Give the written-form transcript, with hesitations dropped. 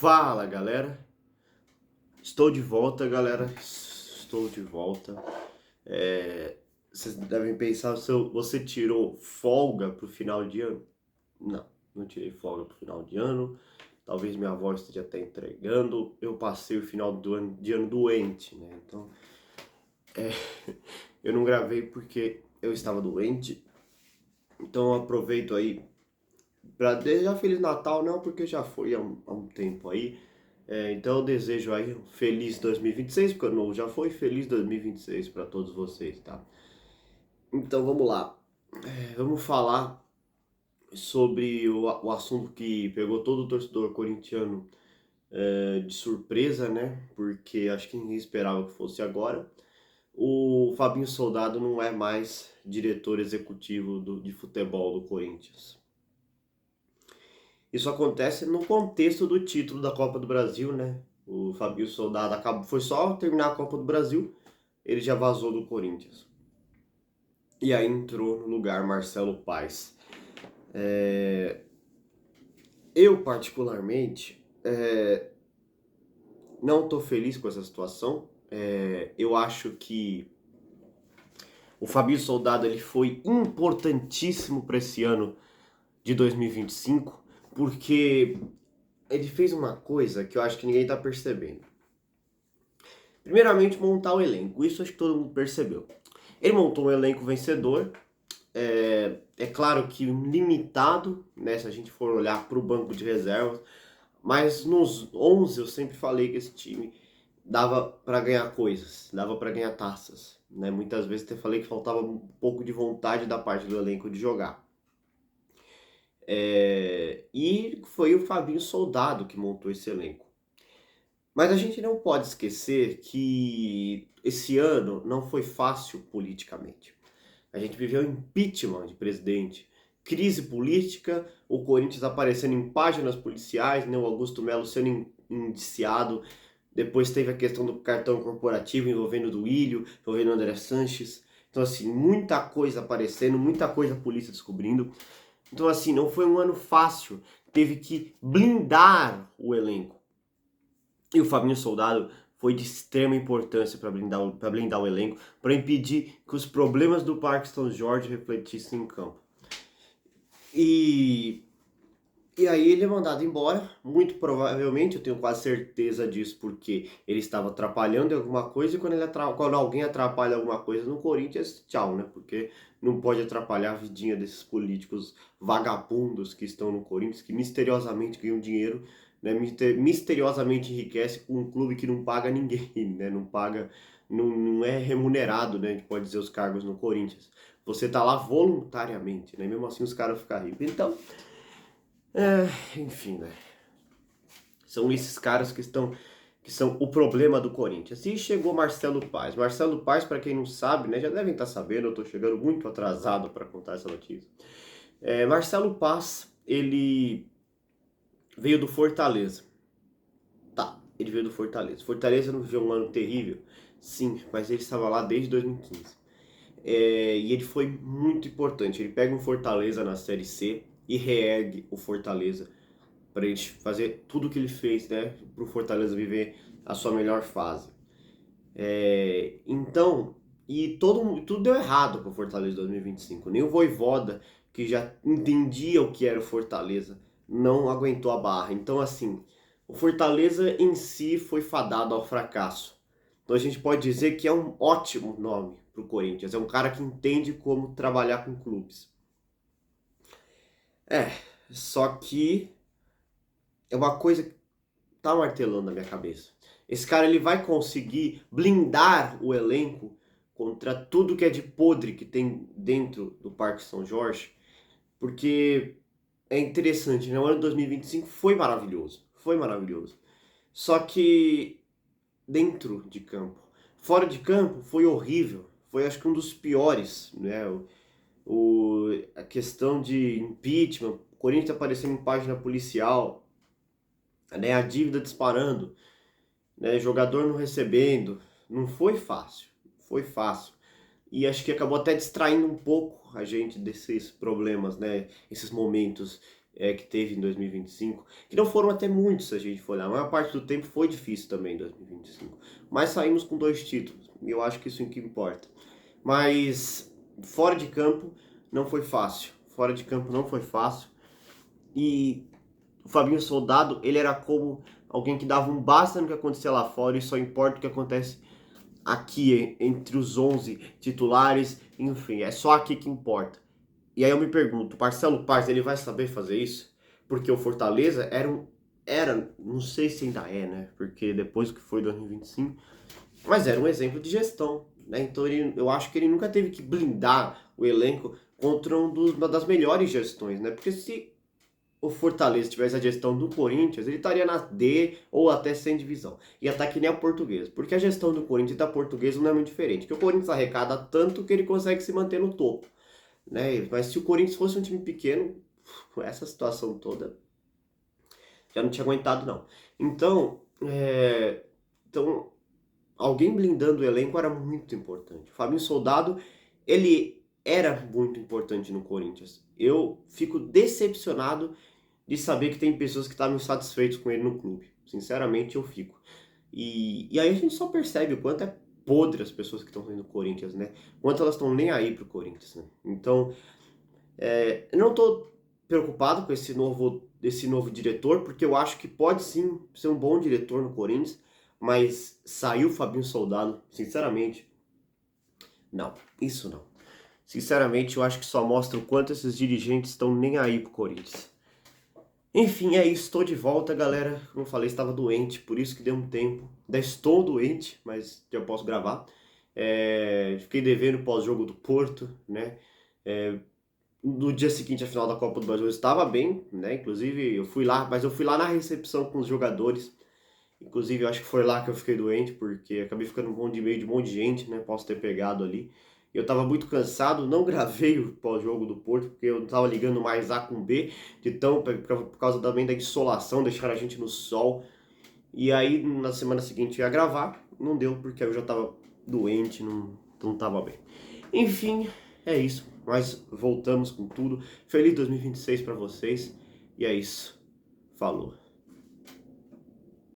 Fala, galera. Estou de volta, galera. Estou de volta. Vocês devem pensar, você tirou folga pro final de ano? Não, não tirei folga pro final de ano. Talvez minha avó esteja até entregando. Eu passei o final de ano doente, né? Então, eu não gravei porque eu estava doente. Então, eu aproveito aí para desejar Feliz Natal, não porque já foi há um tempo aí. Então eu desejo aí um feliz 2026, porque o novo já foi, feliz 2026 para todos vocês, tá? Então vamos lá. Vamos falar sobre o assunto que pegou todo o torcedor corintiano de surpresa, né? Porque acho que ninguém esperava que fosse agora. O Fabinho Soldado não é mais diretor executivo de futebol do Corinthians. Isso acontece no contexto do título da Copa do Brasil, né? O Fabio Soldado foi só terminar a Copa do Brasil, ele já vazou do Corinthians. E aí entrou no lugar Marcelo Paes. Eu, particularmente, não estou feliz com essa situação. Eu acho que o Fabio Soldado ele foi importantíssimo para esse ano de 2025, porque ele fez uma coisa que eu acho que ninguém está percebendo. Primeiramente, montar o elenco. Isso acho que todo mundo percebeu. Ele montou um elenco vencedor. É claro que limitado, né, se a gente for olhar para o banco de reservas. Mas nos 11 eu sempre falei que esse time dava para ganhar coisas, dava para ganhar taças. Né? Muitas vezes até falei que faltava um pouco de vontade da parte do elenco de jogar. E foi o Fabinho Soldado que montou esse elenco. Mas a gente não pode esquecer que esse ano não foi fácil politicamente. A gente viveu impeachment de presidente, crise política, o Corinthians aparecendo em páginas policiais, né, o Augusto Melo sendo indiciado. Depois teve a questão do cartão corporativo envolvendo o Duílio, envolvendo o André Sanches. Então, assim, muita coisa aparecendo, muita coisa a polícia descobrindo. Então, assim, não foi um ano fácil. Teve que blindar o elenco. E o Fabinho Soldado foi de extrema importância para blindar o elenco, para impedir que os problemas do Parque São Jorge refletissem em campo. E aí ele é mandado embora, muito provavelmente, eu tenho quase certeza disso, porque ele estava atrapalhando em alguma coisa, e quando alguém atrapalha alguma coisa no Corinthians, tchau, né? Porque não pode atrapalhar a vidinha desses políticos vagabundos que estão no Corinthians, que misteriosamente ganham dinheiro, né? Misteriosamente enriquece com um clube que não paga ninguém, né? Não paga, não é remunerado, né? A gente pode dizer os cargos no Corinthians. Você tá lá voluntariamente, né? Mesmo assim os caras ficam ricos. Então, enfim, né? São esses caras que são o problema do Corinthians. E chegou Marcelo Paes. Marcelo Paes, para quem não sabe, né, já devem estar sabendo, eu tô chegando muito atrasado para contar essa notícia. Marcelo Paes, ele veio do Fortaleza. Tá, ele veio do Fortaleza. Fortaleza não viveu um ano terrível? Sim, mas ele estava lá desde 2015. E ele foi muito importante. Ele pega um Fortaleza na Série C e reergue o Fortaleza para ele fazer tudo o que ele fez, né, para o Fortaleza viver a sua melhor fase. Então, tudo deu errado para o Fortaleza 2025. Nem o Vojvoda, que já entendia o que era o Fortaleza, não aguentou a barra. Então, assim, o Fortaleza em si foi fadado ao fracasso. Então a gente pode dizer que é um ótimo nome para o Corinthians. É um cara que entende como trabalhar com clubes. Só que é uma coisa que tá martelando na minha cabeça. Esse cara ele vai conseguir blindar o elenco contra tudo que é de podre que tem dentro do Parque São Jorge, porque é interessante, né? O ano de 2025 foi maravilhoso, foi maravilhoso. Só que dentro de campo, fora de campo foi horrível, foi acho que um dos piores, né? A questão de impeachment, o Corinthians aparecendo em página policial, né? A dívida disparando, né, jogador não recebendo, não foi fácil, foi fácil. E acho que acabou até distraindo um pouco a gente desses problemas, né, esses momentos que teve em 2025, que não foram até muitos se a gente for olhar, a maior parte do tempo foi difícil também em 2025, mas saímos com 2 títulos, e eu acho que isso é o que importa. Mas fora de campo não foi fácil, fora de campo não foi fácil, e o Fabinho Soldado, ele era como alguém que dava um basta no que acontecia lá fora e só importa o que acontece aqui entre os 11 titulares, enfim, é só aqui que importa. E aí eu me pergunto, Marcelo Paes, ele vai saber fazer isso? Porque o Fortaleza não sei se ainda é, né? Porque depois que foi 2025, mas era um exemplo de gestão, né? Então eu acho que ele nunca teve que blindar o elenco contra uma das melhores gestões, né? Porque se o Fortaleza tivesse a gestão do Corinthians, ele estaria na D ou até sem divisão. Ia estar que nem a Portuguesa. Porque a gestão do Corinthians e da Portuguesa não é muito diferente. Porque o Corinthians arrecada tanto que ele consegue se manter no topo, né? Mas se o Corinthians fosse um time pequeno, essa situação toda já não tinha aguentado, não. Então, então alguém blindando o elenco era muito importante. O Fabinho Soldado, ele era muito importante no Corinthians. Eu fico decepcionado de saber que tem pessoas que estavam insatisfeitos com ele no clube. Sinceramente, eu fico. E aí a gente só percebe o quanto é podre as pessoas que estão no Corinthians, né? O quanto elas estão nem aí pro Corinthians, né? Então, eu não tô preocupado com esse novo diretor, porque eu acho que pode sim ser um bom diretor no Corinthians, mas saiu o Fabinho Soldado, sinceramente, não, isso não. Sinceramente, eu acho que só mostra o quanto esses dirigentes estão nem aí pro Corinthians. Enfim, é isso. Estou de volta, galera. Como eu falei, estava doente, por isso que deu um tempo. Ainda estou doente, mas já posso gravar. Fiquei devendo o pós-jogo do Porto, né? É, no dia seguinte, a final da Copa do Brasil, eu estava bem, né? Inclusive, eu fui lá, mas eu fui lá na recepção com os jogadores. Inclusive, eu acho que foi lá que eu fiquei doente, porque acabei ficando meio de um monte de gente, né? Posso ter pegado ali. Eu tava muito cansado, não gravei o pós-jogo do Porto, porque eu tava ligando mais A com B, por causa também da insolação, deixar a gente no sol. E aí, na semana seguinte, eu ia gravar, não deu, porque eu já tava doente, não tava bem. Enfim, é isso. Mas voltamos com tudo. Feliz 2026 pra vocês. E é isso. Falou.